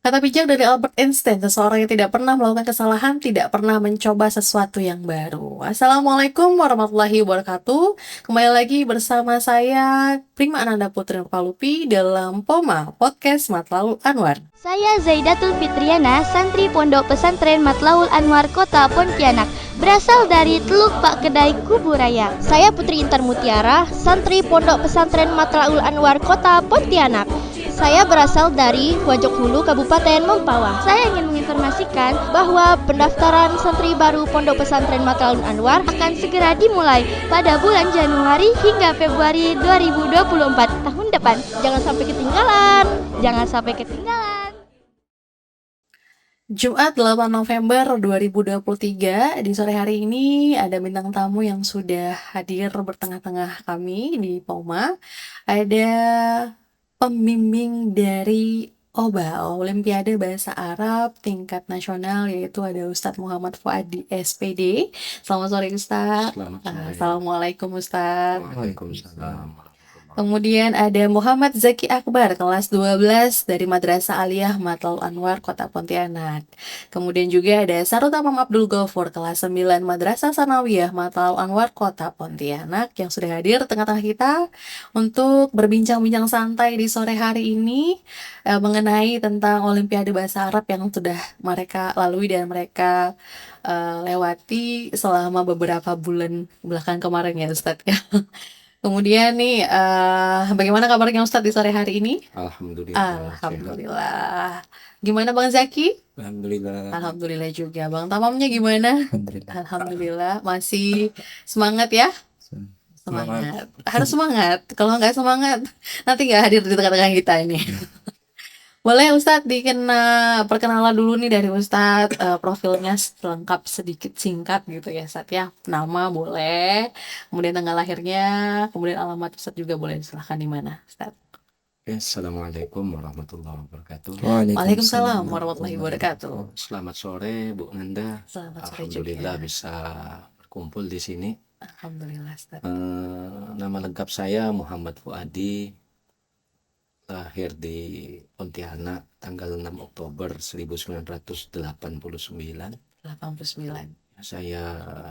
Kata bijak dari Albert Einstein, seseorang yang tidak pernah melakukan kesalahan tidak pernah mencoba sesuatu yang baru. Assalamualaikum warahmatullahi wabarakatuh. Kembali lagi bersama saya Prima Ananda Putri Nurpalupi dalam POMA Podcast Matlaul Anwar. Saya Zaidatul Fitriana, santri Pondok Pesantren Matlaul Anwar Kota Pontianak, berasal dari Teluk Pak Kedai Kuburaya. Saya Putri Intan Mutiara, santri Pondok Pesantren Matlaul Anwar Kota Pontianak. Saya berasal dari Wajok Hulu, Kabupaten Mempawah. Saya ingin menginformasikan bahwa pendaftaran santri baru Pondok Pesantren Matlaul Anwar akan segera dimulai pada bulan Januari hingga Februari 2024 tahun depan. Jangan sampai ketinggalan. Jangan sampai ketinggalan. Jumat 8 November 2023, di sore hari ini ada bintang tamu yang sudah hadir bertengah-tengah kami di POMA. Ada pembimbing dari OBA, Olimpiade Bahasa Arab tingkat nasional, yaitu ada Ustadz Muhammad Fuadi SPD. Selamat sore Ustadz. Selamat sore. Assalamualaikum Ustadz. Waalaikumsalam. Kemudian ada Muhammad Zaki Akbar, kelas 12 dari Madrasah Aliyah Matlaul Anwar, Kota Pontianak. Kemudian juga ada Sarutamam Abdul Ghafur, kelas 9 Madrasah Sanawiyah Matlaul Anwar, Kota Pontianak, yang sudah hadir tengah-tengah kita untuk berbincang-bincang santai di sore hari ini mengenai tentang Olimpiade Bahasa Arab yang sudah mereka lalui dan mereka lewati selama beberapa bulan belakang kemarin ya Ustadz ya. Kemudian nih, bagaimana kabarnya Ustadz di sore hari ini? Alhamdulillah. Alhamdulillah. Gimana Bang Zaki? Alhamdulillah. Alhamdulillah juga. Bang Tamamnya gimana? Alhamdulillah. Masih semangat ya? Semangat. Harus semangat. Kalau nggak semangat, nanti nggak hadir di tengah-tengah kita ini. Boleh Ustadz perkenalan dulu nih dari Ustadz, profilnya lengkap sedikit singkat gitu ya Ustadz ya. Nama boleh, kemudian tanggal lahirnya, kemudian alamat Ustadz juga boleh, silahkan di mana Ustadz. Assalamualaikum warahmatullahi wabarakatuh. Waalaikumsalam warahmatullahi wabarakatuh. Selamat sore Bu Nanda. Selamat sore Alhamdulillah juga. bisa berkumpul di sini. Alhamdulillah Ustadz. Nama lengkap saya Muhammad Fuadi. Lahir di Pontianak tanggal 6 Oktober 1989. 89. Saya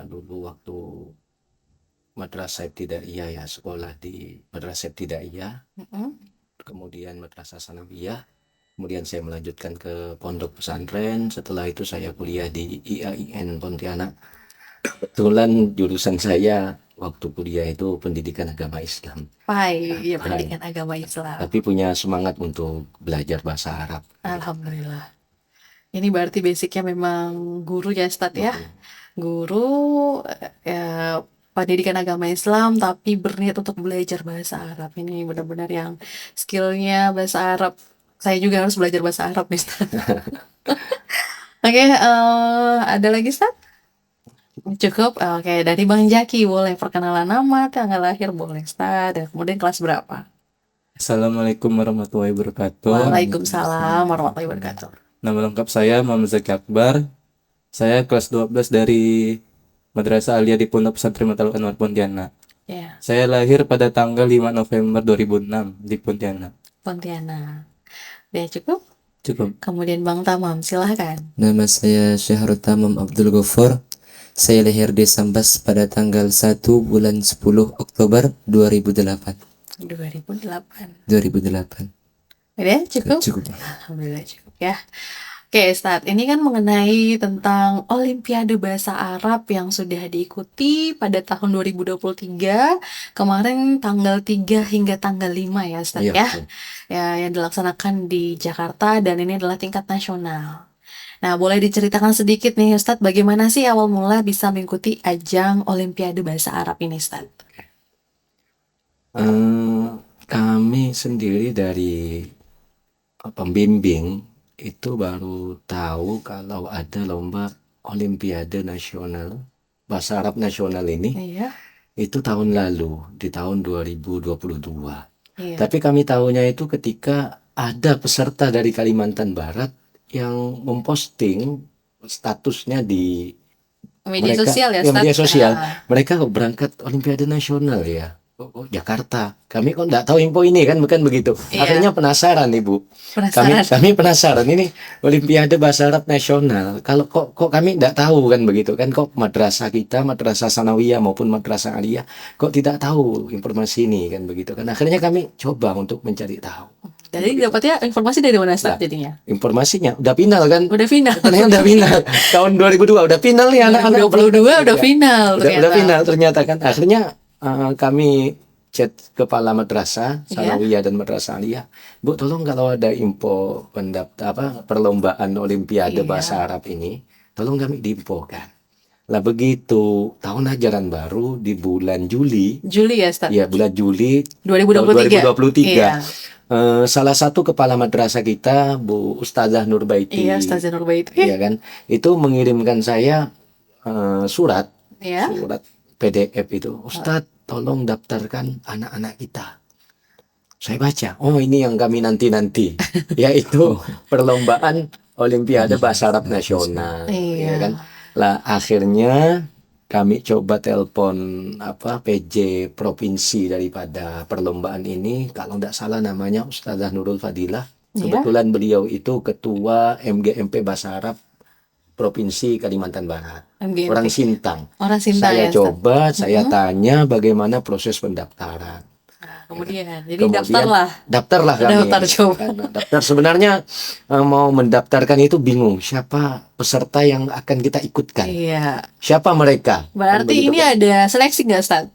dulu waktu Madrasah Ibtidaiyah ya, sekolah di Madrasah Ibtidaiyah, kemudian Madrasah Sanawiyah, kemudian saya melanjutkan ke Pondok Pesantren. Setelah itu saya kuliah di IAIN Pontianak. Kebetulan jurusan saya waktu kuliah itu pendidikan agama Islam. Iya, pendidikan agama Islam. Tapi punya semangat untuk belajar bahasa Arab. Alhamdulillah. Ini berarti basicnya memang guru ya Ustadz ya. Guru pendidikan agama Islam tapi berniat untuk belajar bahasa Arab. Ini benar-benar yang skillnya bahasa Arab. Saya juga harus belajar bahasa Arab nih Ustadz. Oke, ada lagi Ustadz? Cukup. Oke, dari Bang Jaki boleh perkenalan nama, tanggal lahir boleh Ustadz, dan kemudian kelas berapa? Assalamualaikum warahmatullahi wabarakatuh. Waalaikumsalam warahmatullahi wabarakatuh. Nama lengkap saya Muhammad Zaki Akbar. Saya kelas 12 dari Madrasah Aliyah di Pondok Pesantren Matlaul Anwar Pontianak. Ya, Saya lahir pada tanggal 5 November 2006 di Pontianak. Pontianak. Ya cukup. Cukup. Kemudian Bang Tamam, silahkan. Nama saya Syahrul Abdul Ghafur. Saya lahir di Sambas pada tanggal 1 bulan 10 Oktober 2008. 2008. Udah cukup? Cukup. Alhamdulillah cukup ya. Oke Ustadz, ini kan mengenai tentang Olimpiade Bahasa Arab yang sudah diikuti pada tahun 2023. Kemarin tanggal 3 hingga tanggal 5 ya Ustadz ya. Ya, yang dilaksanakan di Jakarta dan ini adalah tingkat nasional. Nah, boleh diceritakan sedikit nih Ustadz, bagaimana sih awal mula bisa mengikuti ajang Olimpiade Bahasa Arab ini Ustadz? Kami sendiri dari pembimbing itu baru tahu kalau ada lomba Olimpiade Nasional Bahasa Arab Nasional ini. Iya. Itu tahun lalu, di tahun 2022. Iya. Tapi kami tahunya itu ketika ada peserta dari Kalimantan Barat yang memposting statusnya di Media mereka, sosial ya media Ustadz? sosial. Mereka berangkat Olimpiade Nasional ya. Oh, Jakarta. Kami kok nggak tahu info ini kan, bukan begitu. Iya. Akhirnya penasaran Ibu. Penasaran. Kami penasaran ini Olimpiade Bahasa Arab Nasional. Kalau kok kami nggak tahu kan begitu kan, kok madrasah kita, madrasah sanawiyah maupun madrasah aliyah kok tidak tahu informasi ini kan begitu kan. Akhirnya kami coba untuk mencari tahu. Jadi dapatnya informasi dari mana Ustaz Nah. jadinya? Informasinya udah final kan. Udah final. Ternyata udah final. Tahun 2002 udah final nih anak-anak. 2022 udah final Udah ternyata. final ternyata kan. Akhirnya kami chat kepala madrasah sanawiyah dan madrasah aliyah, Bu, tolong kalau ada info perlombaan Olimpiade Iya. Bahasa Arab ini, tolong kami diinfokan. Lah begitu tahun ajaran baru di bulan Juli, Juli ya Ustaz? ya bulan Juli 2023. 2023. Iya. Salah satu kepala madrasah kita, Bu Ustazah Nurbaiti, Iya, Ustaz Nurbaiti. ya kan, itu mengirimkan saya surat Iya. PDF itu, Ustadz tolong daftarkan anak-anak kita. Saya baca, oh ini yang kami nanti-nanti, yaitu perlombaan Olimpiade Bahasa Arab Nasional, Iya. ya kan. Lah akhirnya kami coba telepon PJ provinsi daripada perlombaan ini, kalau tidak salah namanya Ustazah Nurul Fadilah. Iya. Kebetulan beliau itu ketua MGMP Bahasa Arab Provinsi Kalimantan Barat. MGMP. Orang Sintang. Orang Sintang Saya ya, Ustaz? coba, saya tanya bagaimana proses pendaftaran. Kemudian, jadi Kemudian, daftarlah kami. kami. Daftar coba. Karena daftar sebenarnya mau mendaftarkan itu bingung siapa peserta yang akan kita ikutkan. Iya. Siapa mereka? Berarti Kan begitu, ini kan? ada seleksi nggak Ustaz?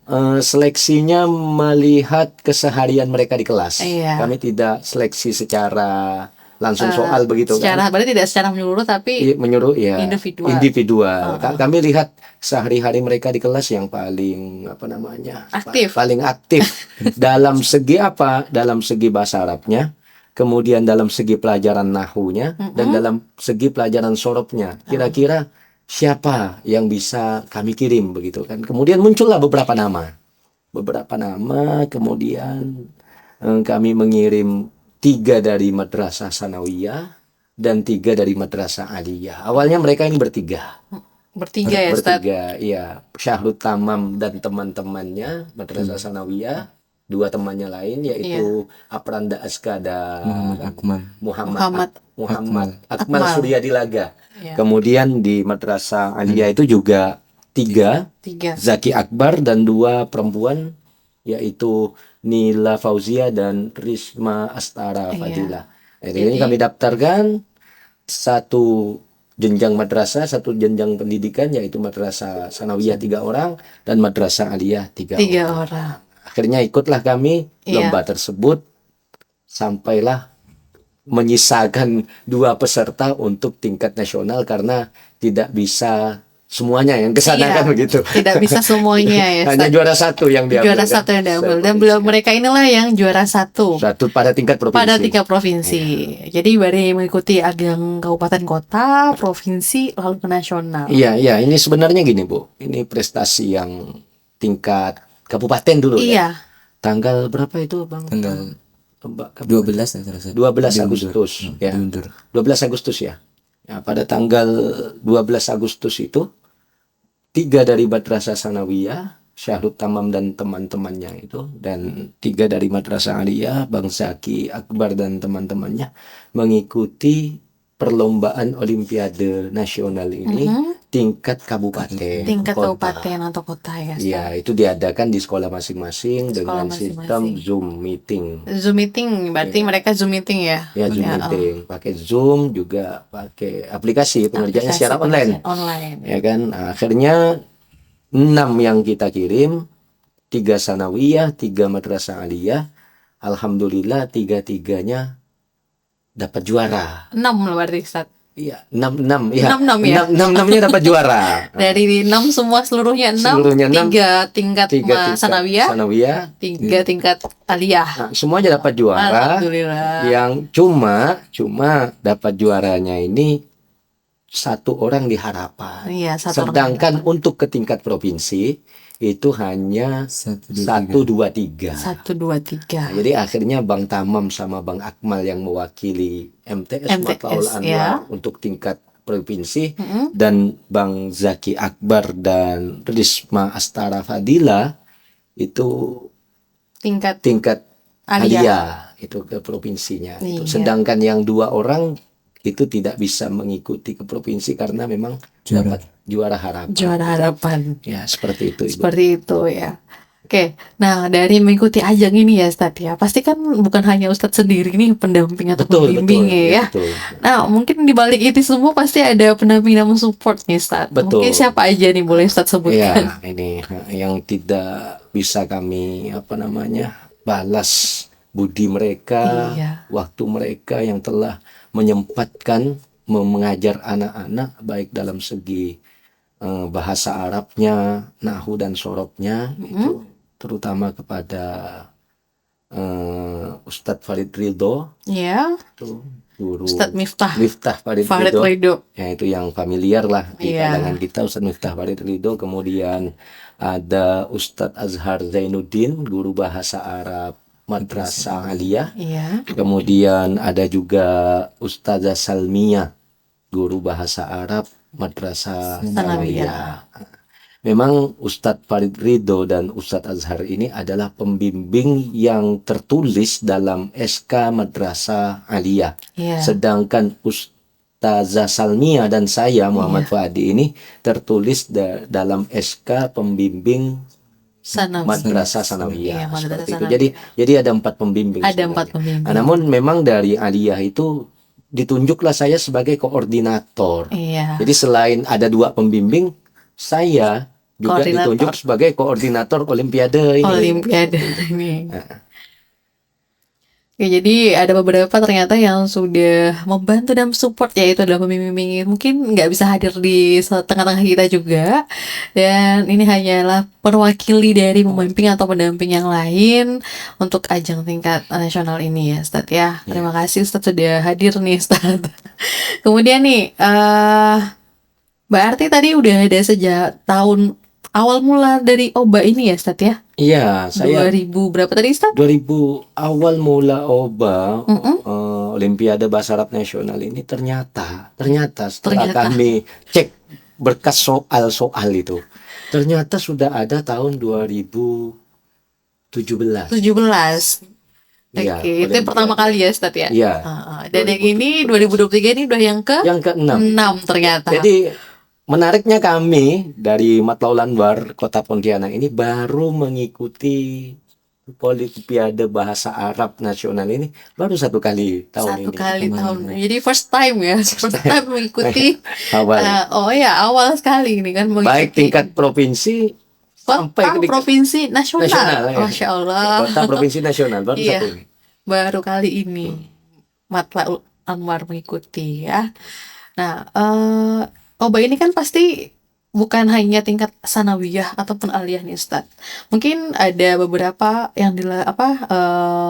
Seleksinya melihat keseharian mereka di kelas. Iya. Kami tidak seleksi secara langsung soal begitu kan. Berarti tidak secara menyeluruh tapi Menyuruh ya individual. Kami lihat sehari-hari mereka di kelas yang paling Aktif. paling aktif dalam segi apa? Dalam segi bahasa Arabnya, kemudian dalam segi pelajaran nahunya, dan dalam segi pelajaran sorobnya. Kira-kira siapa yang bisa kami kirim begitu kan? Kemudian muncullah beberapa nama, kemudian kami mengirim 3 dari madrasah sanawiyah dan 3 dari madrasah aliyah. Awalnya mereka ini bertiga. bertiga ya Ustaz? Bertiga, iya. Syahrul Tamam dan teman-temannya madrasah sanawiyah. 2 temannya lain yaitu Apranda Askada Muhammad Akmal. Akmal Suryadi Laga. Iya. Kemudian di madrasah aliyah itu juga 3 3. Zaki Akbar dan 2 perempuan yaitu Nila Fauzia dan Risma Astara Iya. Fadilah. Ini kami daftarkan 1 jenjang madrasah, 1 jenjang pendidikan yaitu madrasah sanawiyah 3 orang dan madrasah aliyah 3 orang. Akhirnya ikutlah kami lomba tersebut sampailah menyisakan 2 peserta untuk tingkat nasional karena tidak bisa semuanya yang kesana Iya, kan begitu. Tidak bisa semuanya ya Hanya Ustaz? juara 1 yang diambil. Juara 1 yang diambil. Dan beliau mereka inilah yang juara 1 Satu pada tingkat provinsi. pada tingkat provinsi. Jadi dari mengikuti ajang kabupaten kota, provinsi, lalu ke nasional. Iya, ini sebenarnya gini Bu, ini prestasi yang tingkat kabupaten dulu ya. Iya. Tanggal berapa itu Bang? Tanggal Mbak, 12 ya terasa. 12 Agustus ya. Diundur. 12 Agustus ya. Ya, pada tanggal 12 Agustus itu 3 dari madrasah sanawiyah, Syahrul Tamam dan teman-temannya itu, dan 3 dari madrasah aliyah, Bang Zaki Akbar dan teman-temannya mengikuti perlombaan Olimpiade Nasional ini tingkat kabupaten. Tingkat kota. kabupaten atau kota ya Ustaz? Ya, itu diadakan di sekolah masing-masing dengan masing-masing. sistem Zoom meeting. Zoom meeting, berarti mereka Zoom meeting ya? Ya, Zoom meeting, pakai Zoom juga pakai aplikasi pengerjaannya secara online. Ya kan, nah, akhirnya 6 yang kita kirim, 3 sanawiyah, 3 madrasah aliyah. Alhamdulillah 3-3-nya dapat juara. 6 loh berarti Ustaz. Iya, 6 ya. 6 ya? 6-nya dapat juara. Dari 6 semua seluruhnya 6, Seluruhnya 6, 3 tingkat sanawiyah, sanawiyah. 3 tingkat aliyah. Nah, semuanya dapat juara. Alhamdulillah. Yang cuma dapat juaranya ini 1 orang di harapan. Iya, 1 orang. Sedangkan untuk ke tingkat provinsi itu hanya 1, 2, 3. 1, 2, 3. Jadi akhirnya Bang Tamam sama Bang Akmal yang mewakili MTS Matlaul Anwar ya. untuk tingkat provinsi, dan Bang Zaki Akbar dan Risma Astara Fadilah itu tingkat tingkat Alia. Alia itu ke provinsinya. Iya. Sedangkan yang 2 orang itu tidak bisa mengikuti ke provinsi karena memang Juara. dapat juara harapan. Juara harapan. Ya, seperti itu, Ibu. Seperti itu ya. Oke, nah dari mengikuti ajang ini ya Ustadz ya, pasti kan bukan hanya Ustadz sendiri nih pendamping atau Betul, pembimbing ya. betul. Nah mungkin di balik itu semua pasti ada pendamping dan support nih Ustadz. Betul. Mungkin siapa aja nih boleh Ustadz sebutkan? Ya, ini yang tidak bisa kami balas budi mereka, Iya. waktu mereka yang telah menyempatkan mengajar anak-anak baik dalam segi bahasa Arabnya, nahwu dan sorobnya, itu terutama kepada Ustadz Farid Ridho, Ya, itu guru Ustadz Miftah Farid Farid Ridho. Ridho. Ya, itu yang familiar lah di Iya. kalangan kita, Ustadz Miftah Farid Ridho. Kemudian ada Ustadz Azhar Zainuddin, guru bahasa Arab Madrasah Aliyah. Iya. Kemudian ada juga Ustazah Salmia, guru bahasa Arab Madrasah Sanawiyah. Sanawiyah. Memang Ustadz Farid Ridho dan Ustadz Azhar ini adalah pembimbing yang tertulis dalam SK Madrasah Aliyah. Iya. Sedangkan Ustazah Salmia dan saya Muhammad Fuadi ini tertulis dalam SK pembimbing Madrasah Iya, Sanawiyah. Madrasah Seperti itu. Sanawiyah. Jadi ada 4 pembimbing. Ada sebenarnya. 4 pembimbing. Nah, namun memang dari Aliyah itu ditunjuklah saya sebagai koordinator. Iya. Jadi selain ada 2 pembimbing, saya juga Koordinator. ditunjuk sebagai koordinator Olimpiade ini. Olimpiade ini. Oke, jadi ada beberapa ternyata yang sudah membantu dan support, yaitu adalah pembimbing mungkin nggak bisa hadir di tengah-tengah kita juga, dan ini hanyalah perwakili dari pembimbing atau pendamping yang lain untuk ajang tingkat nasional ini ya Ustadz ya. Terima kasih Ustadz sudah hadir nih Ustadz. Kemudian nih berarti tadi udah ada sejak tahun awal mula dari OBA ini ya Ustadz ya? Iya, saya 2000 berapa tadi Ustadz? 2000 awal mula OBA Olimpiade Bahasa Arab Nasional ini ternyata setelah kami cek berkas soal-soal itu, ternyata sudah ada tahun 2017. 17. Iya, Oke, itu yang pertama kali ya Ustadz ya? Iya. Dan yang ini 2023 ini udah yang ke Yang ke-6. 6 ternyata. Jadi menariknya kami dari Matlaul Anwar Kota Pontianak ini baru mengikuti Olimpiade Bahasa Arab Nasional ini baru 1 kali tahun Satu ini. kali tahun. Jadi first time ya, first time mengikuti. Awal. Awal sekali ini kan Baik mengikuti. tingkat provinsi sampai ke provinsi nasional. nasional, ya. Masya Allah. Kota provinsi nasional baru Iya. 1 ini. Baru kali ini Matlaul Anwar mengikuti ya. Nah, OBA ini kan pasti bukan hanya tingkat sanawiyah ataupun aliyah nih Ustadz. Mungkin ada beberapa yang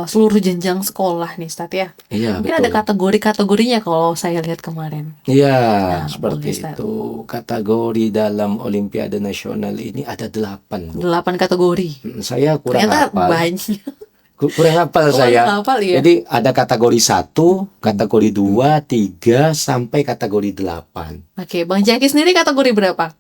seluruh jenjang sekolah nih Ustadz ya. Iya, Mungkin betul. ada kategori-kategorinya kalau saya lihat kemarin. Iya, Nah, seperti boleh, Ustaz. itu. Kategori dalam Olimpiade Nasional ini ada 8, Bu. 8 kategori. Saya kurang Ternyata hafal. banyak. Kurang hafal Oh, saya. hafal ya. Jadi ada kategori 1, kategori 2, 3 sampai kategori 8. Oke, Bang Jaki sendiri kategori berapa?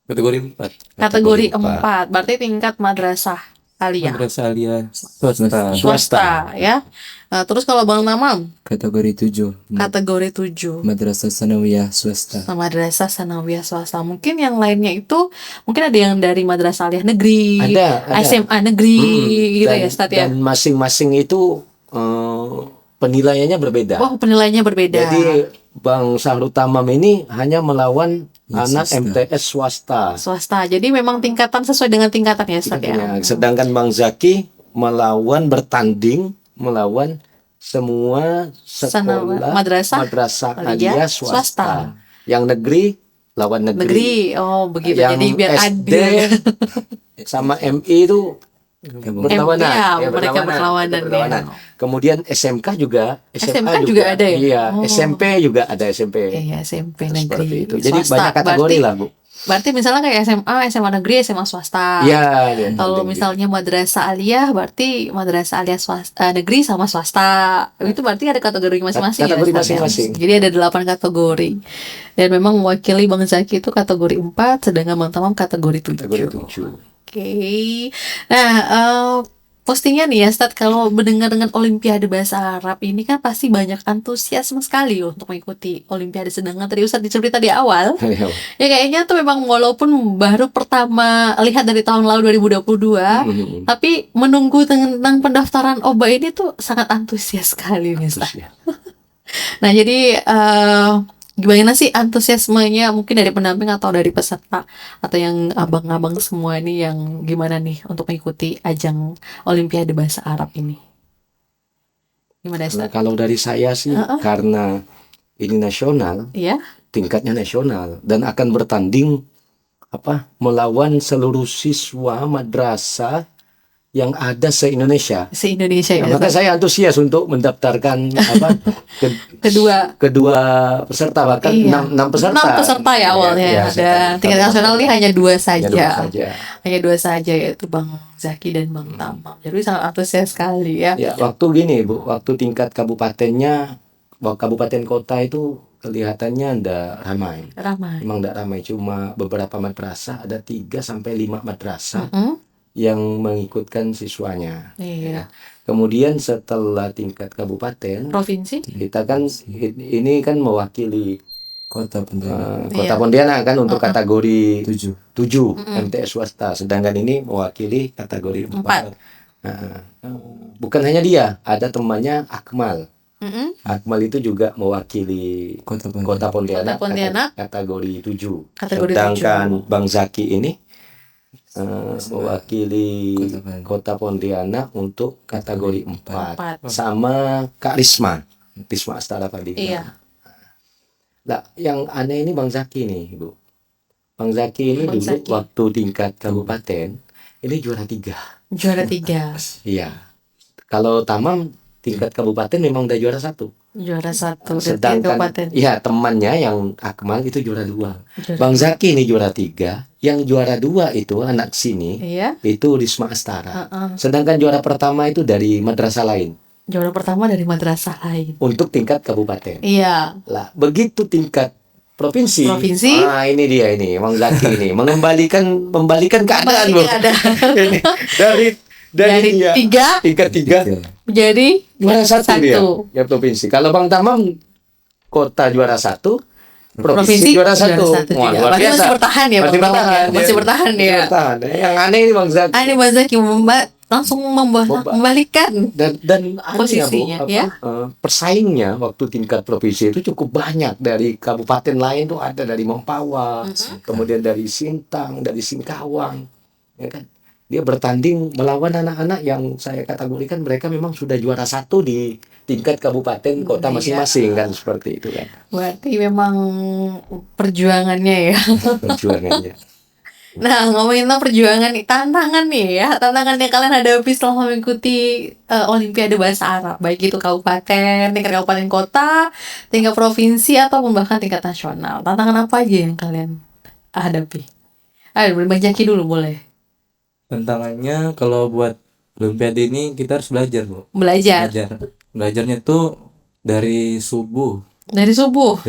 Kategori 4. Kategori 4. Berarti tingkat madrasah aliyah. Madrasah Aliyah swasta. Swasta ya. Nah, terus kalau Bang Tamam Kategori 7. kategori 7. Madrasah Sanawiyah swasta. Madrasah sanawiyah swasta. Mungkin yang lainnya itu mungkin ada yang dari madrasah aliyah negeri, Ada. SMA negeri gitu Dan, ya Ustadz ya. dan masing-masing itu penilaiannya berbeda. Wah, penilaiannya berbeda. Jadi Bang Sahrul Tamam ini hanya melawan Ya, anak swasta. MTS swasta. Swasta. Jadi memang tingkatan sesuai dengan tingkatan ya Ustadz ya. Ya, sedangkan Bang Zaki bertanding melawan semua sekolah Madrasah aliyah swasta. Yang negeri lawan negeri. Negeri. Oh, begitu. Yang Jadi biar SD adil. sama MI itu berlawanan. Ya, mereka berlawanan, ya. Kemudian SMK juga juga ada ya? Iya, Oh. SMP juga ada SMP. Iya, SMP Seperti negeri. itu. Jadi Swasta. banyak kategori lah, Bu. Berarti misalnya kayak SMA negeri, SMA swasta. Iya, ya, Kalau misalnya madrasah aliyah, berarti madrasah aliyah negeri sama swasta. Itu berarti ada kategori masing-masing. Kategori ya, Ustaz, ya? masing-masing. Jadi ada 8 kategori. Dan memang mewakili Bang Zaki itu kategori 4, sedangkan Bang Tamam kategori 7. kategori 7. Oke. Nah, postingan nih ya, Ustadz, kalau mendengar dengan Olimpiade Bahasa Arab ini kan pasti banyak antusiasme sekali untuk mengikuti Olimpiade. Sedangkan tadi Ustadz cerita di awal, ya kayaknya tuh memang walaupun baru pertama lihat dari tahun lalu 2022, tapi menunggu tentang pendaftaran OBA ini tuh sangat antusias sekali nih, Ustadz. Nah, jadi gimana sih antusiasmenya mungkin dari pendamping atau dari peserta atau yang abang-abang semua ini yang gimana nih untuk mengikuti ajang Olimpiade Bahasa Arab ini? Gimana, Nah, Ustaz? kalau dari saya sih karena ini nasional, Iya, tingkatnya nasional dan akan bertanding melawan seluruh siswa madrasah yang ada se-Indonesia. se-Indonesia ya, Maka Ustaz? saya antusias untuk mendaftarkan Kedua, peserta, bahkan iya. 6 peserta. 6 peserta ya awalnya Ya, ada. Tingkat nasional ini hanya 2 saja. saja. Hanya 2 saja, yaitu Bang Zaki dan Bang Tamam. Jadi sangat antusias sekali ya. Ya, waktu gini Bu, waktu tingkat kabupatennya, kabupaten kota itu kelihatannya ndak ramai. Ramai. Memang ndak ramai, cuma beberapa madrasah, ada 3 sampai 5 madrasah Mm-mm. yang mengikutkan siswanya. Iya. Kemudian setelah tingkat kabupaten, Provinsi? kita kan ini kan mewakili Kota Pontianak Kota Iya. Pontianak kan untuk kategori 7. 7 MTS swasta, sedangkan ini mewakili kategori 4. Nah, bukan hanya dia, ada temannya Akmal. Mm-mm. Akmal itu juga mewakili Kota Pontianak. Kota Pontianak, Kota Pontianak. kategori 7. Kategori Sedangkan Bang Zaki ini mewakili Kota Kota Pontianak untuk kategori 4. 4. Sama Kak Risma Astara tadi. Iya. Nah, yang aneh ini Bang Zaki nih, Bu. Bang Zaki ini Bang dulu Zaki. waktu tingkat kabupaten ini juara 3. Juara 3. Iya. Kalau Tamam tingkat kabupaten memang udah juara 1. Juara 1 dari Sedangkan kabupaten. iya, temannya yang Akmal itu juara 2. Juara- Bang Zaki ini juara 3, yang juara 2 itu anak sini Iya. itu Risma Astara. Heeh. Sedangkan juara pertama itu dari madrasah lain Juara pertama dari madrasah lain. untuk tingkat kabupaten. Iya. Lah, begitu tingkat provinsi. Provinsi. Ah, ini dia ini, Bang Zaki ini membalikan keadaan, Bu. Ada Ini dari dia, 3 tingkat 3 jadi juara 1 dia. Satu. Ya provinsi. Kalau Bang Tamam kota juara 1, provinsi juara 1. satu Wah, juga. luar Berarti biasa. masih bertahan ya, Masih Bang Tamam bertahan. ya? Masih bertahan ya. Bertahan. Yang aneh ini Bang Zaki. Ini Bang Zaki langsung membalikan Dan posisinya, ya. Persaingnya waktu tingkat provinsi itu cukup banyak. Dari kabupaten lain tuh ada dari Mempawah, kemudian dari Sintang, dari Singkawang, ya kan. Dia bertanding melawan anak-anak yang saya kategorikan mereka memang sudah juara 1 di tingkat kabupaten kota Iya. masing-masing kan, seperti itu kan Berarti memang perjuangannya ya. perjuangannya. Nah, ngomongin tentang perjuangan nih, tantangan nih ya, tantangan yang kalian hadapi selama mengikuti Olimpiade Bahasa Arab, baik itu kabupaten, tingkat kabupaten kota, tingkat provinsi, atau bahkan tingkat nasional. Tantangan apa aja yang kalian hadapi? Ayo, Bang Zaki dulu boleh. Tantangannya kalau buat Olimpiade ini kita harus belajar, Bu. Belajar Belajarnya tuh dari subuh dari subuh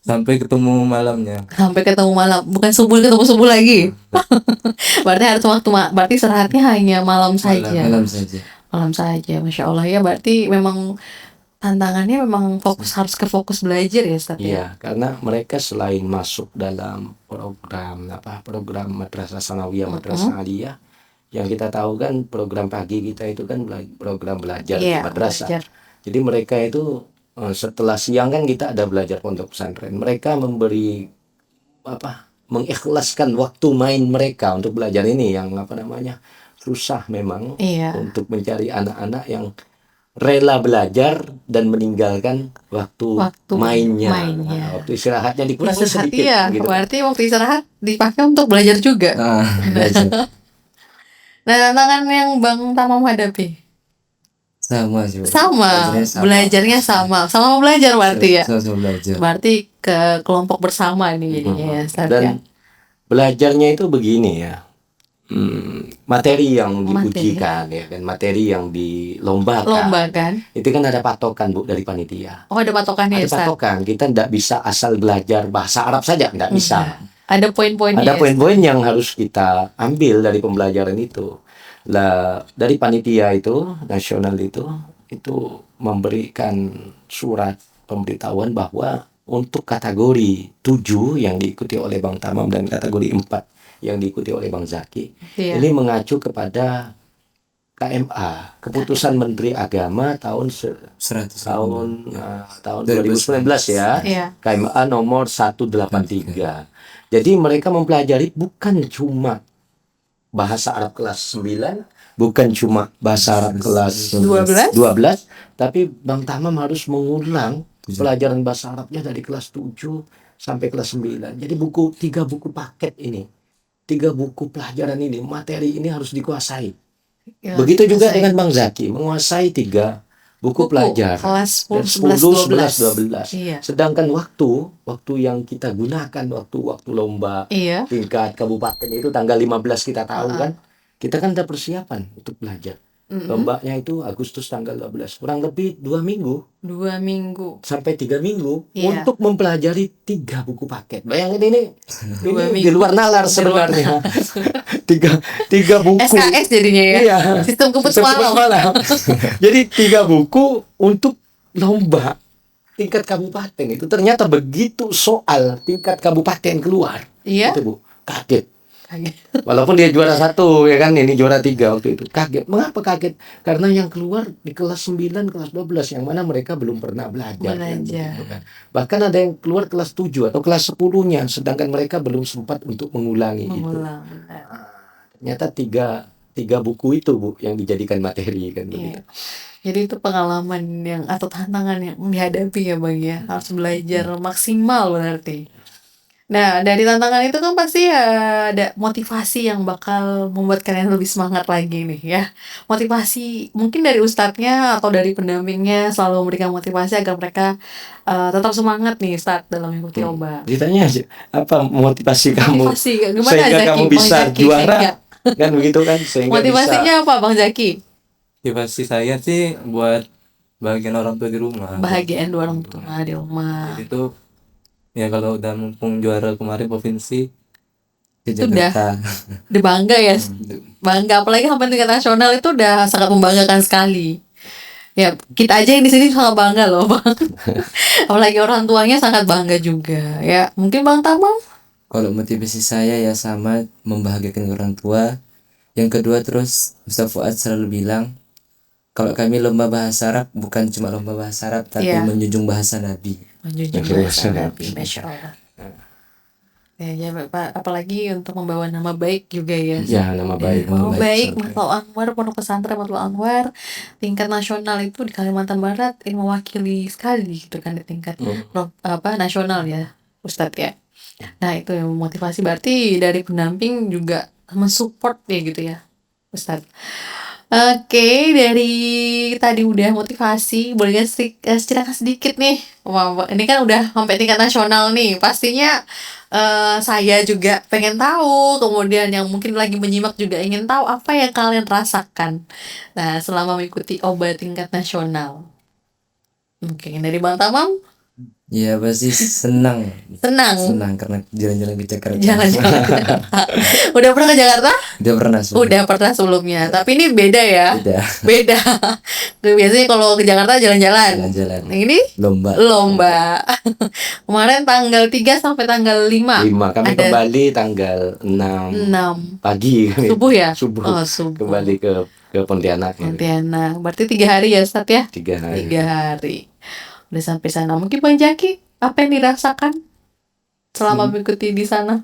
sampai ketemu malamnya. sampai ketemu malam, bukan subuh ketemu subuh lagi. Berarti harus berarti istirahatnya hanya malam saja. Malam saja. Malam saja, Masya Allah ya. Berarti memang tantangannya memang harus ke fokus belajar ya, Ustaz ya. Iya, karena mereka selain masuk dalam program madrasah sanawiyah, madrasah aliyah, yang kita tahu kan program pagi kita itu kan program belajar di Iya, madrasah. belajar. Jadi mereka itu setelah siang kan kita ada belajar pondok pesantren. Mereka mengikhlaskan waktu main mereka untuk belajar ini yang susah memang Iya. untuk mencari anak-anak yang rela belajar dan meninggalkan waktu mainnya. Nah, waktu istirahatnya dikurangi Istirahat, sedikit iya. gitu. Berarti waktu istirahat dipakai untuk belajar juga. Belajar. Nah, tantangan yang Bang Tamam hadapi Sama sih. Bu. sama, belajarnya sama belajar berarti ya. Sama belajar. Berarti ke kelompok bersama ini jadinya ya, Ustaz ya. Dan belajarnya itu begini ya. Materi yang diujikan ya kan, materi yang dilombakan. Lomba kan? Itu kan ada patokan, Bu, dari panitia. Oh, ada patokannya ya, Ada Ustaz. patokan. Kita tidak bisa asal belajar bahasa Arab saja, tidak bisa. Ada poin-poinnya Ada ya, poin-poin yang harus kita ambil dari pembelajaran itu. Lah dari panitia itu nasional itu memberikan surat pemberitahuan bahwa untuk kategori 7 yang diikuti oleh Bang Tamam dan kategori 4 yang diikuti oleh Bang Zaki, Iya. ini mengacu kepada KMA, Keputusan Menteri Agama tahun 100 tahun 2019 ya. Iya. KMA nomor 183. Jadi mereka mempelajari bukan cuma bahasa Arab kelas 9, bukan cuma bahasa Arab kelas 12, tapi Bang Tamam harus mengulang pelajaran bahasa Arabnya dari kelas 7 sampai kelas 9. Jadi 3 buku paket ini. 3 buku pelajaran ini, materi ini harus dikuasai. Ya, Begitu juga selesai. dengan Bang Zaki, menguasai 3 buku pelajaran. Kelas 10, 10, 11, 12. Iya. Sedangkan waktu yang kita gunakan waktu lomba Iya. tingkat kabupaten itu tanggal 15 kita tahu kan. Kita kan ada persiapan untuk belajar. Lombanya itu Agustus tanggal 12. Kurang lebih 2 minggu 2 minggu. sampai 3 minggu Iya. untuk mempelajari 3 buku paket. Bayangin ini 2 di minggu. luar nalar sebenarnya. tiga buku. SKS jadinya ya. Iya. Sistem kebut Sistem kebut semalam. semalam. Jadi 3 buku untuk lomba tingkat kabupaten itu ternyata begitu soal tingkat kabupaten keluar. Iya. Itu Bu, kaget. Kaget. Walaupun dia juara 1 ya kan, ini juara 3 waktu itu. Kaget. Mengapa kaget? Karena yang keluar di kelas 9, kelas 12 yang mana mereka belum pernah belajar. Kan, begitu kan. Bahkan ada yang keluar kelas 7 atau kelas 10-nya sedangkan mereka belum sempat untuk mengulangi itu. Mengulang. Ternyata tiga buku itu Bu yang dijadikan materi kan begitu. Iya. Jadi itu pengalaman yang atau tantangan yang dihadapi ya Bang ya. Harus belajar maksimal berarti. Nah, dari tantangan itu kan pasti ada motivasi yang bakal membuat kalian lebih semangat lagi nih ya. Motivasi mungkin dari ustadznya atau dari pendampingnya selalu memberikan motivasi agar mereka tetap semangat nih start dalam mengikuti lomba. Ditanya aja, apa motivasi kamu Motivasi gimana sehingga Zaki? kamu Bang bisa Zaki, juara? kayaknya. Kan begitu kan, sehingga Motivasinya apa Bang Zaki? Motivasi saya sih buat bagian orang tua di rumah. Bahagiaan dua orang tua di rumah. Jadi itu ya kalau udah mumpung juara kemarin provinsi ke Itu udah. Jakarta. Udah bangga ya, bangga apalagi sampai tingkat nasional itu udah sangat membanggakan sekali. Ya kita aja yang di sini sangat bangga loh Bang. Apalagi orang tuanya sangat bangga juga. Ya mungkin Bang Tamam. Kalau motivasi saya ya sama, membahagiakan orang tua. Yang kedua terus Ustaz Fuad selalu bilang kalau kami lomba bahasa Arab bukan cuma lomba bahasa Arab tapi Iya. menjunjung bahasa Nabi. Menjunjung bahasa Nabi, Masya Allah. Ya Pak, apalagi untuk membawa nama baik juga ya. ya nama baik. Nama baik pesantren. Matlul Anwar, Pondok Pesantren Matlul Anwar tingkat nasional itu di Kalimantan Barat ini mewakili sekali gitu kan di tingkat nasional ya Ustadz ya. Nah itu yang memotivasi berarti dari pendamping juga mensupport ya gitu ya Ustadz. Oke, dari tadi udah motivasi, boleh nggak ceritakan sedikit nih. Wah, ini kan udah sampai tingkat nasional nih. Pastinya saya juga pengen tahu, kemudian yang mungkin lagi menyimak juga ingin tahu apa yang kalian rasakan. Nah, selama mengikuti obat tingkat nasional. Oke, dari Bang Tamam, Ya pasti senang senang karena jalan-jalan ke Jakarta. jalan-jalan ke Jakarta. Udah pernah ke Jakarta? Udah pernah sebelumnya. Udah pernah sebelumnya, tapi ini beda ya. Udah Beda. Biasanya kalau ke Jakarta jalan-jalan. jalan-jalan Yang ini lomba. Kemarin tanggal 3 sampai tanggal 5. 5 kami Ada kembali tanggal 6 6 pagi kami. subuh ya? Subuh. Oh, subuh. Kembali ke Pontianak. Pontianak. Berarti 3 hari ya, Ustaz ya? 3 hari. 3 hari. Udah sampai sana. Mungkin Bang Jaki, apa yang dirasakan selama mengikuti di sana?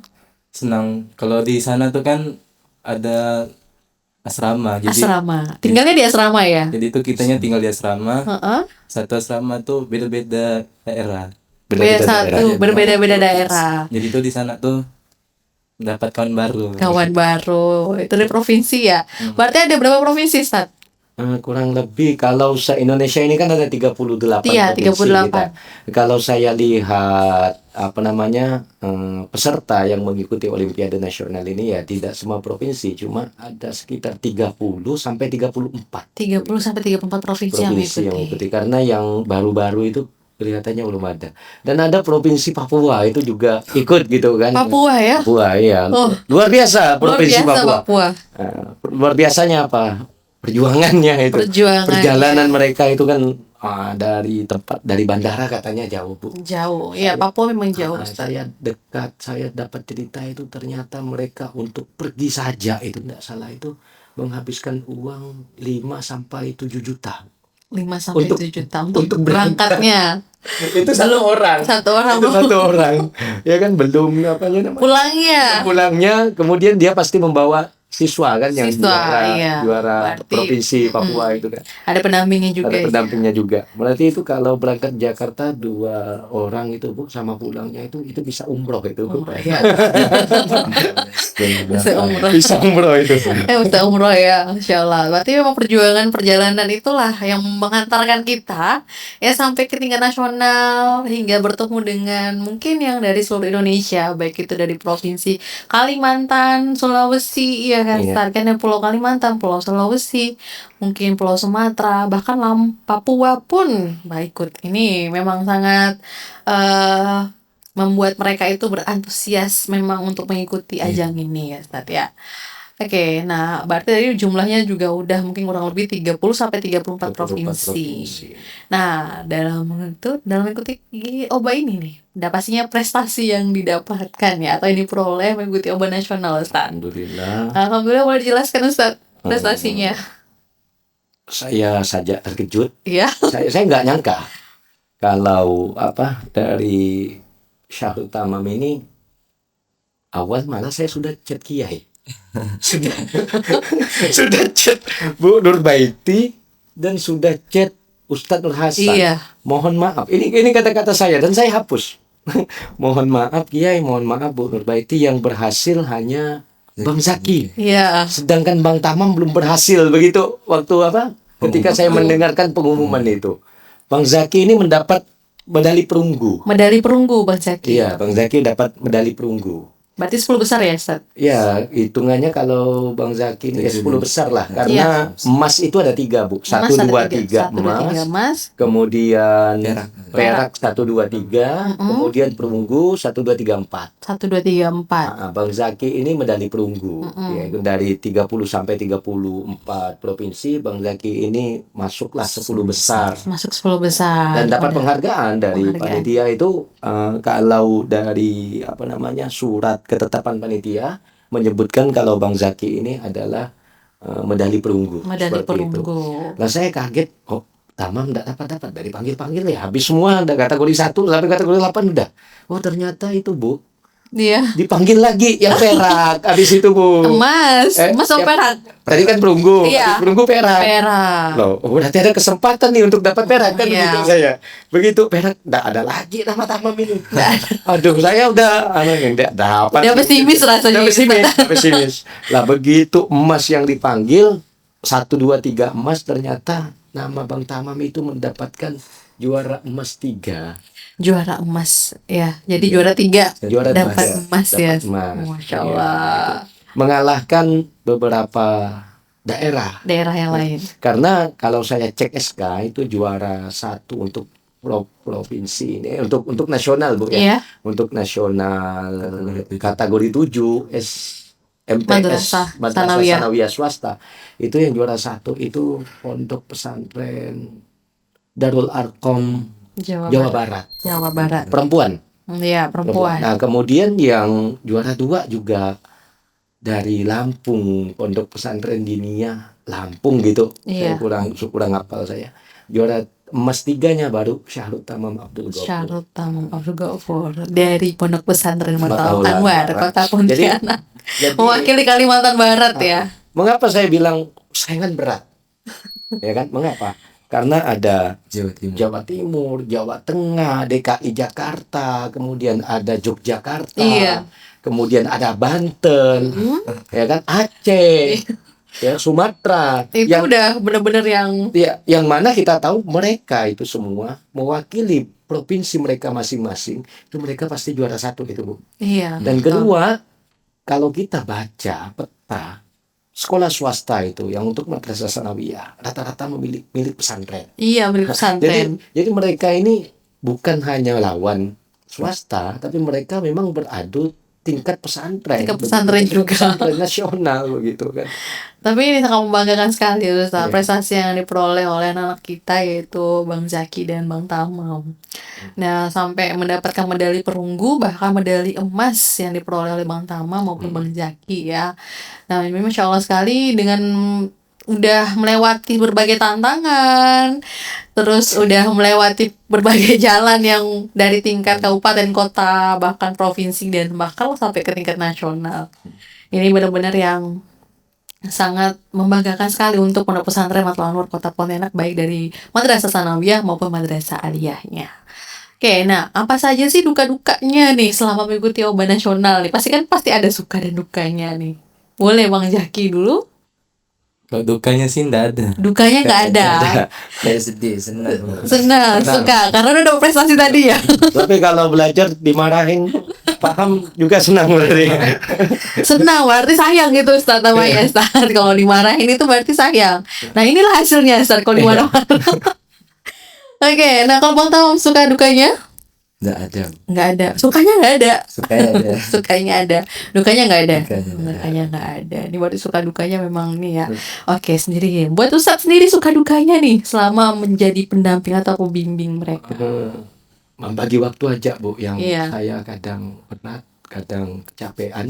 senang kalau di sana tuh kan ada asrama. Jadi Asrama. Tinggalnya di asrama ya? jadi itu kitanya tinggal di asrama. Heeh. Satu asrama tuh beda-beda daerah. Beda satu, daerah. berbeda-beda daerah. Jadi tuh di sana tuh dapat kawan baru. Kawan baru. Itu dari provinsi ya? Berarti ada berapa provinsi, Ustaz? Kurang lebih kalau se-Indonesia ini kan ada 38 Iya, provinsi 38. kita. Kalau saya lihat peserta yang mengikuti Olimpiade Nasional ini ya tidak semua provinsi, cuma ada sekitar 30 sampai 34 30 sampai 34 provinsi yang provinsi yang mengikuti. mengikuti. Karena yang baru-baru itu kelihatannya belum ada. Dan ada provinsi Papua itu juga ikut gitu kan. Papua ya? Papua ya. Oh. Luar biasa Luar provinsi biasa Papua. Papua. Luar biasanya apa? Perjuangannya itu. Perjalanan mereka itu kan dari tempat dari bandara katanya jauh, Bu. Jauh. Ya, Papua memang jauh. Saya dapat cerita itu ternyata mereka untuk pergi saja itu enggak salah itu menghabiskan uang 5 sampai 7 juta. 5 sampai Untuk- 7 juta untuk untuk berangkatnya. Itu satu orang. Satu orang Itu satu orang. Ya kan belum namanya pulangnya kemudian dia pasti membawa siswa kan yang Siswa, iya. juara Berarti, provinsi Papua itu kan. ada pendampingnya juga. Ada pendampingnya juga. Berarti itu kalau berangkat Jakarta 2 orang itu Bu sama pulangnya itu bisa umroh itu Bu. Iya. Bisa umroh. Bisa umroh itu. Udah umroh ya, Insya Allah. Berarti memang perjuangan perjalanan itulah yang mengantarkan kita ya sampai ke tingkat nasional hingga bertemu dengan mungkin yang dari seluruh Indonesia, baik itu dari provinsi Kalimantan, Sulawesi, ya kan, Iya. kan yang Pulau Kalimantan, Pulau Sulawesi, mungkin Pulau Sumatera, bahkan Papua pun ikut. Ini memang sangat membuat mereka itu berantusias memang untuk mengikuti ajang ini ya, Ustaz ya. Oke, nah berarti tadi jumlahnya juga udah mungkin kurang lebih 30 sampai 34 provinsi. Nah, dalam mengikuti OBA ini nih, udah pastinya prestasi yang didapatkan ya atau yang diperoleh mengikuti OBA nasional, Ustaz. Alhamdulillah, boleh dijelaskan Ustaz prestasinya? Saya saja terkejut. Iya. Saya nggak nyangka kalau dari Syahrul Tamam ini awal malah saya sudah chat Kiai. sudah chat Bu Nurbaiti dan sudah chat Ustadz Nur Hasan. Iya. Mohon maaf. Ini kata-kata saya dan saya hapus. Mohon maaf Kiai, mohon maaf Bu Nurbaiti, yang berhasil hanya Bang Zaki. Iya. Sedangkan Bang Tamam belum berhasil begitu waktu ketika saya mendengarkan pengumuman itu. Bang Zaki ini mendapat medali perunggu. Medali perunggu Bang Zaki. Iya, Bang Zaki dapat medali perunggu. Berarti 10 besar ya, Ustaz? Ya, hitungannya kalau Bang Zaki ini 10 besar lah. Karena emas itu ada 3, Bu. 1, 2, 3 emas. Kemudian perak 1, 2, 3. Kemudian perunggu 1, 2, 3, 4. 1, 2, 3, 4. Bang Zaki ini medali perunggu. Yaitu dari 30 sampai 34 provinsi, Bang Zaki ini masuklah 10 besar. Masuk 10 besar. Dan dapat penghargaan dari panitia itu, kalau dari surat ketetapan panitia menyebutkan kalau Bang Zaki ini adalah medali perunggu. Medali perunggu. Nah, saya kaget, Tamam enggak dapat dari panggil ya. Habis semua ada kategori 1 sampai kategori 8 udah. Ternyata itu, Bu. Iya. Dipanggil lagi yang perak habis itu, Bu. Emas sama perak. Tadi kan perunggu, Iya. perunggu perak. Perak. Loh, berarti ada kesempatan nih untuk dapat perak kan Iya. begitu saya. Begitu perak enggak ada lagi nama Tamam ini. Aduh, saya udah enggak dapat. Udah pesimis rasanya. Udah pesimis. Lah begitu emas yang dipanggil 1, 2, 3 emas, ternyata nama Bang Tamam itu mendapatkan juara emas 3. Juara emas ya. Jadi juara 3 Juara dapat emas ya. emas. Masya Allah. Mengalahkan beberapa daerah Yang lain. karena kalau saya cek SK itu juara 1 untuk provinsi ini untuk nasional, Bu ya. Iya. Untuk nasional kategori 7 Madrasah Sanawiyah. Sanawiyah swasta itu yang juara 1 itu Pondok Pesantren Darul Arkom Jawa Barat. Jawa Barat. Perempuan. Iya, perempuan. Nah, kemudian yang juara 2 juga dari Lampung, Pondok Pesantren Dinia Lampung gitu. Iya. Saya kurang hafal saya. Juara emas 3-nya baru Syahrul Tamam Abdul Ghafur. Syahrul Tamam Abdul Ghafur dari Pondok Pesantren Mataul Mataul Anwar, Kota Pontianak. Mewakili Kalimantan Barat ya. Mengapa saya bilang saingan berat? Ya kan? Mengapa? Karena ada Jawa Timur, Jawa Tengah, DKI Jakarta, kemudian ada Yogyakarta, Iya. kemudian ada Banten, ya kan, Aceh, ya Sumatera. Itu udah benar-benar yang mana kita tahu mereka itu semua mewakili provinsi mereka masing-masing. Itu mereka pasti juara 1 itu, Bu. Iya. Dan kedua, kalau kita baca peta sekolah swasta itu yang untuk madrasah sanawiyah rata-rata milik pesantren. Iya, milik pesantren. Jadi mereka ini bukan hanya lawan swasta, tapi mereka memang beradu tingkat pesantren. Tingkat pesantren Begitu, juga. pesantren nasional begitu kan. Tapi ini sangat membanggakan sekali Ustaz, Iya. prestasi yang diperoleh oleh anak kita yaitu Bang Zaki dan Bang Tamam. Nah, sampai mendapatkan medali perunggu, bahkan medali emas yang diperoleh oleh Bang Tamam maupun Bang Zaki ya. Nah, ini Masya Allah sekali dengan udah melewati berbagai tantangan, terus udah melewati berbagai jalan yang dari tingkat kabupaten, kota, bahkan provinsi, dan bahkan sampai ke tingkat nasional. Ini benar-benar yang sangat membanggakan sekali untuk Pondok Pesantren Matlul Anwar Kota Pontianak, baik dari Madrasah Sanawiyah maupun Madrasah Aliyahnya. Oke, nah apa saja sih duka-dukanya nih selama mengikuti OBA nasional nih? Pasti ada suka dan dukanya nih. Boleh Bang Zaki dulu? Kalau dukanya sih nggak ada. Dukanya nggak ada. Kayak sedih, senang. Senang, suka, karena udah prestasi tadi ya. Tapi kalau belajar dimarahin, paham juga senang berarti. Senang, berarti sayang gitu Ustaz namanya Ustaz. Kalau dimarahin itu berarti sayang. Nah inilah hasilnya Ustaz kalau dimarah-marah. Oke, nah kalau Bang Tamam suka dukanya? Nggak ada. Nggak ada. Sukanya nggak ada. Sukanya ada. Sukanya ada. Dukanya nggak ada. Dukanya nggak ada. Dukanya nggak ada. Ini berarti suka dukanya memang nih ya. Oke, sendiri. Buat Ustaz sendiri suka dukanya nih selama menjadi pendamping atau pembimbing mereka. Membagi waktu aja Bu, yang Iya. saya kadang penat, kadang kecapean.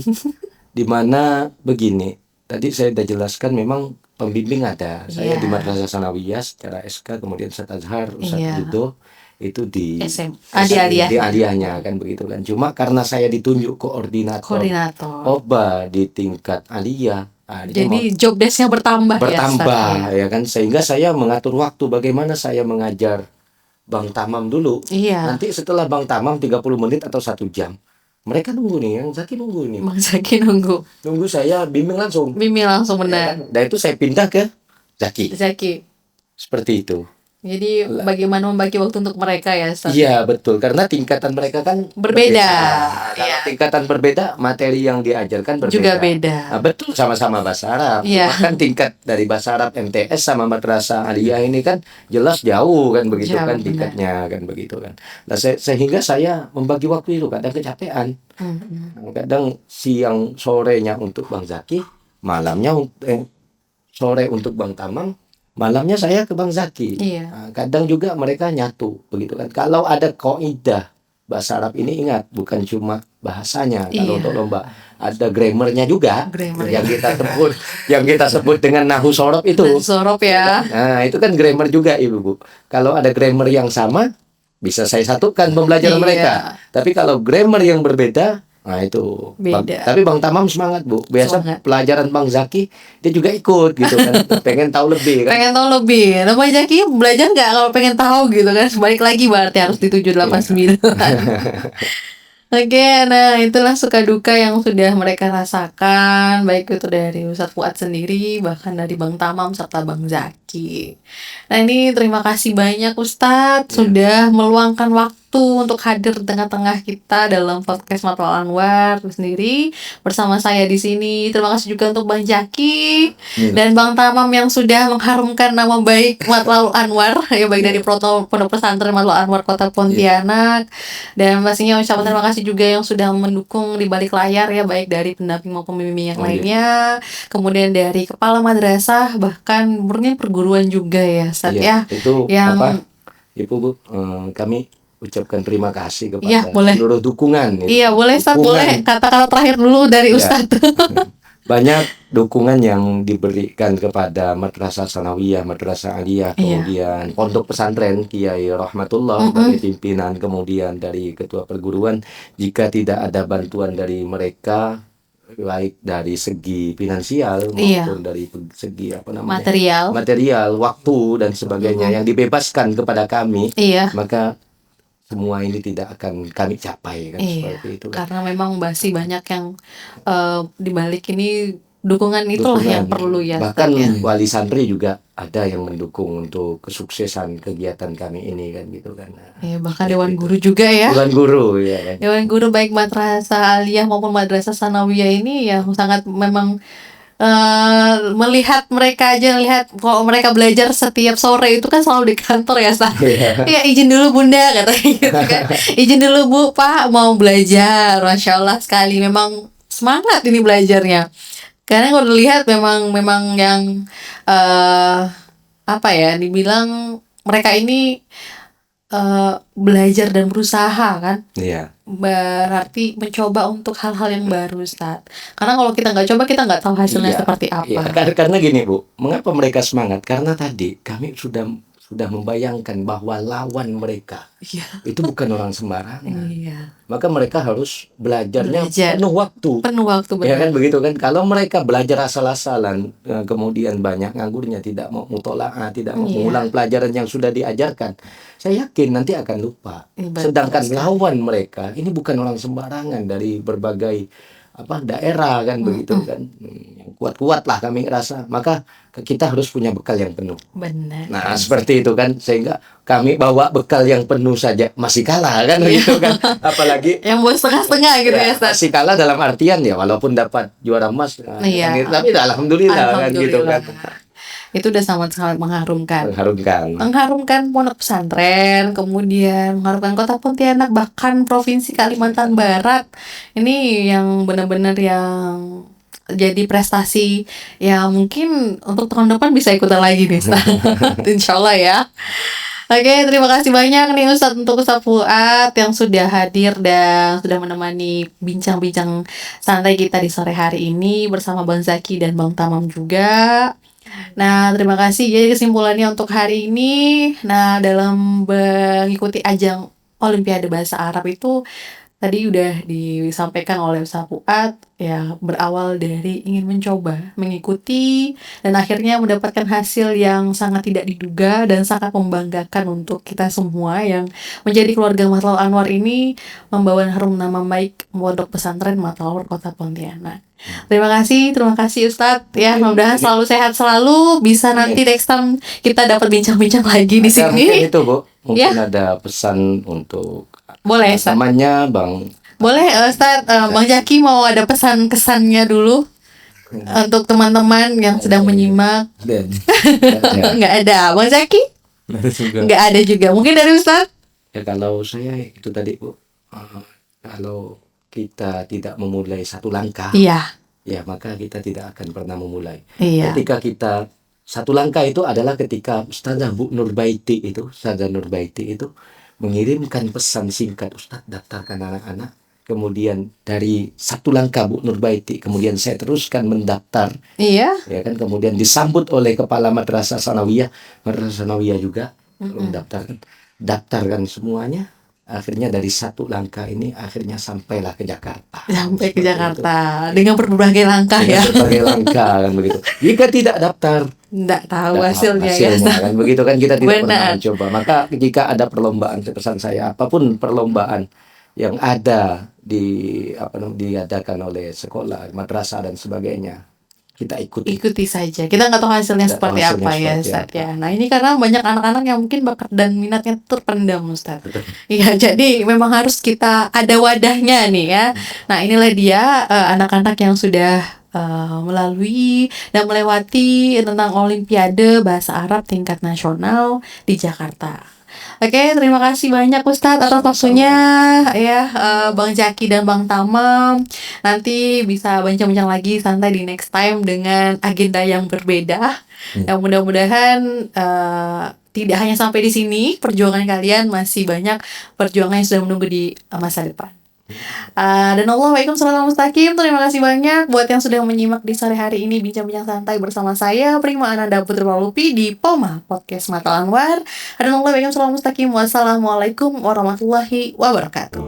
Dimana begini, tadi saya udah jelaskan memang pembimbing ada. Saya Iya. di Madrasah Sanawiyah secara SK, kemudian Ustadz Azhar, Ustadz Iya. Yudo itu di Di aliyah. di aliyahnya kan begitu kan. Cuma karena saya ditunjuk koordinator Koordinator. OBA di tingkat aliyah, Jadi job desk-nya bertambah, ya Ustaz. bertambah ya kan, sehingga saya mengatur waktu bagaimana saya mengajar Bang Tamam dulu. Iya. Nanti setelah Bang Tamam 30 menit atau 1 jam, mereka nunggu nih, yang Zaki nunggu nih, Bang Zaki nunggu. nunggu saya bimbing langsung. Mimi langsung Ya benar. kan? Dan itu saya pindah ke Zaki, Zaki. seperti itu. Jadi bagaimana membagi waktu untuk mereka ya Ustaz? Iya betul, karena tingkatan mereka kan Berbeda. Kalau Iya. tingkatan berbeda, materi yang diajarkan berbeda. Juga beda. Nah, betul, sama-sama bahasa Arab. Iya. Cuma kan tingkat dari bahasa Arab MTS sama madrasah aliyah ini kan jelas jauh kan begitu Jauh, kan benar. tingkatnya kan begitu kan. Nah, sehingga saya membagi waktu itu kadang kecapean. Kadang siang sorenya untuk Bang Zaki, malamnya sore untuk Bang Tamam, malamnya saya ke Bang Zaki. Iya. Nah, kadang juga mereka nyatu begitu kan. Kalau ada kaidah bahasa Arab ini, ingat bukan cuma bahasanya. Kalau Iya. untuk lomba ada grammarnya juga. Grammar. Yang kita sebut dengan nahu sorob itu. Sorop ya. Nah, itu kan grammar juga Ibu Bu. Kalau ada grammar yang sama, bisa saya satukan pembelajaran Iya. mereka. Tapi kalau grammar yang berbeda, nah itu. Beda. Tapi Bang Tamam semangat Bu. Biasa Semangat. pelajaran Bang Zaki dia juga ikut gitu kan. Pengen tahu lebih kan. Pengen tahu lebih. Nah, Bang Zaki belajar nggak kalau pengen tahu gitu kan? Balik lagi berarti harus di 789. Oke, nah itulah suka duka yang sudah mereka rasakan, baik itu dari Ustadz Fuad sendiri, bahkan dari Bang Tamam serta Bang Zaki. Nah ini terima kasih banyak Ustadz sudah meluangkan waktu untuk hadir di tengah-tengah kita dalam podcast Matlul Anwar sendiri bersama saya di sini. Terima kasih juga untuk Bang Zaki dan Bang Tamam yang sudah mengharumkan nama baik Matlul Anwar ya, baik dari Pondok Pesantren Matlul Anwar Kota Pontianak. Dan pastinya ucapan terima kasih juga yang sudah mendukung di balik layar ya, baik dari pendamping maupun pembimbing yang lainnya, kemudian dari kepala madrasah, bahkan murni perguruan juga ya Ustaz ya. Itu Yang- apa? Ibu Bu, kami ucapkan terima kasih kepada Iya, boleh. seluruh dukungan. Iya boleh Ustaz, Dukungan. boleh kata-kata terakhir dulu dari Ya. Ustadz. Banyak dukungan yang diberikan kepada Madrasah Sanawiyah, Madrasah Aliyah, Iya. kemudian Pondok Pesantren Kiai Rahmatullah dari pimpinan, kemudian dari ketua perguruan. Jika tidak ada bantuan dari mereka, baik dari segi finansial Iya. maupun dari segi apa namanya, Material. waktu dan sebagainya yang dibebaskan kepada kami, Iya. maka semua ini tidak akan kami capai kan, Iya, seperti itu kan. karena memang masih banyak yang dibalik ini dukungan itulah Dukungan. yang perlu ya. Bahkan Ustaz, ya. wali santri juga ada yang mendukung untuk kesuksesan kegiatan kami ini kan gitu kan. Iya, bahkan Dewan Guru juga ya. Dewan guru ya kan. Dewan Guru baik Madrasah Aliyah maupun Madrasah Sanawiyah ini ya sangat memang melihat mereka aja, lihat kalau mereka belajar setiap sore itu kan selalu di kantor ya, Ustaz. Ya izin dulu Bunda katanya gitu kan. Izin dulu Bu, Pak mau belajar. Masya Allah sekali, memang semangat ini belajarnya. Karena kalau dilihat memang yang apa ya, dibilang mereka ini belajar dan berusaha kan. Iya. Berarti mencoba untuk hal-hal yang baru, Ustaz. Karena kalau kita nggak coba, kita nggak tahu hasilnya Iya, seperti iya. apa. Karena gini Bu, mengapa mereka semangat? Karena tadi kami sudah membayangkan bahwa lawan mereka Iya. itu bukan orang sembarangan. Iya. Maka mereka harus belajarnya Belajar. penuh waktu. Penuh waktu, Ya benar. kan begitu kan. Kalau mereka belajar asal-asalan, kemudian banyak nganggurnya, tidak mau mutola'ah, tidak mau Iya. mengulang pelajaran yang sudah diajarkan, saya yakin nanti akan lupa. Betul Sedangkan sekali. lawan mereka ini bukan orang sembarangan dari berbagai daerah kan begitu kan. Yang kuat-kuat lah kami rasa. Maka kita harus punya bekal yang penuh. Benar. Nah, seperti itu kan, sehingga kami bawa bekal yang penuh saja masih kalah kan Iya. begitu kan. Apalagi Yang buat setengah-setengah gitu ya, Ustaz. masih kalah dalam artian ya walaupun dapat juara emas, Iya. tapi alhamdulillah kan gitu kan. Itu udah sangat-sangat mengharumkan. Mengharumkan. Pondok pesantren, kemudian mengharumkan Kota Pontianak, bahkan Provinsi Kalimantan Barat. Ini yang benar-benar yang jadi prestasi yang mungkin untuk tahun depan bisa ikutan lagi nih, Ustaz. Insya Allah ya. Oke, terima kasih banyak nih Ustadz untuk Ustadz Fuad yang sudah hadir dan sudah menemani bincang-bincang santai kita di sore hari ini bersama Bang Zaki dan Bang Tamam juga. Nah, terima kasih. Jadi kesimpulannya untuk hari ini, nah dalam mengikuti ajang Olimpiade Bahasa Arab itu tadi udah disampaikan oleh Ustaz Fuad ya, berawal dari ingin mencoba, mengikuti, dan akhirnya mendapatkan hasil yang sangat tidak diduga dan sangat membanggakan untuk kita semua yang menjadi keluarga Matlaul Anwar ini, membawa harum nama baik Pondok Pesantren Matlaul Kota Pontianak. Terima kasih Ustadz ya, mudah-mudahan selalu sehat selalu, bisa nanti next time kita dapat bincang-bincang lagi di Ada mungkin sini. itu Bu, mungkin Ya. ada pesan untuk Boleh Ustadz. namanya Bang. Boleh Ustadz, Bang Jaki mau ada pesan kesannya dulu untuk teman-teman yang sedang menyimak. Dan Nggak ada, Bang Zaki? Benar juga. Nggak ada juga. Mungkin dari Ustadz? ya kalau saya itu tadi Bu, kalau kita tidak memulai satu langkah, Iya, ya maka kita tidak akan pernah memulai. iya. Ketika kita satu langkah itu adalah ketika Ustazah Nurbaiti itu mengirimkan pesan singkat, Ustaz daftarkan anak-anak. Kemudian dari satu langkah Bu Nurbaiti, kemudian saya teruskan mendaftar, Iya. ya kan, kemudian disambut oleh kepala Madrasah Sanawiyah juga daftarkan semuanya. Akhirnya dari satu langkah ini akhirnya sampailah ke Jakarta. Sampai ke Seperti Jakarta dengan berbagai langkah itu. ya. Dengan berbagai langkah kan begitu. Jika tidak daftar, Nggak tahu tidak tahu hasilnya ya. hasilnya, kan begitu kan, kita tidak pernah Benar. mencoba. Maka jika ada perlombaan, pesan saya, apapun perlombaan yang ada diadakan oleh sekolah, madrasah dan sebagainya, kita ikuti Saja. Kita nggak tahu hasilnya Nggak tahu seperti hasilnya apa ya, seperti Ustaz apa. ya. Nah, ini karena banyak anak-anak yang mungkin bakat dan minatnya terpendam, Ustaz. Betul. Iya, jadi memang harus kita ada wadahnya nih ya. Nah, inilah dia anak-anak yang sudah melalui dan melewati tentang Olimpiade Bahasa Arab tingkat nasional di Jakarta. Oke, terima kasih banyak Ustadz atas waktunya ya, Bang Jaki dan Bang Tamam. Nanti bisa bincang-bincang lagi santai di next time dengan agenda yang berbeda. Yang mudah-mudahan tidak hanya sampai di sini, perjuangan kalian masih banyak perjuangan yang sudah menunggu di masa depan. Dan Waalaikumsalam mustaqim. Terima kasih banyak buat yang sudah menyimak di sore hari ini bincang-bincang santai bersama saya Prima Ananda Putri Walupi di POMA Podcast Matlaul Anwar. Dan Waalaikumsalam mustaqim. Wassalamualaikum warahmatullahi wabarakatuh.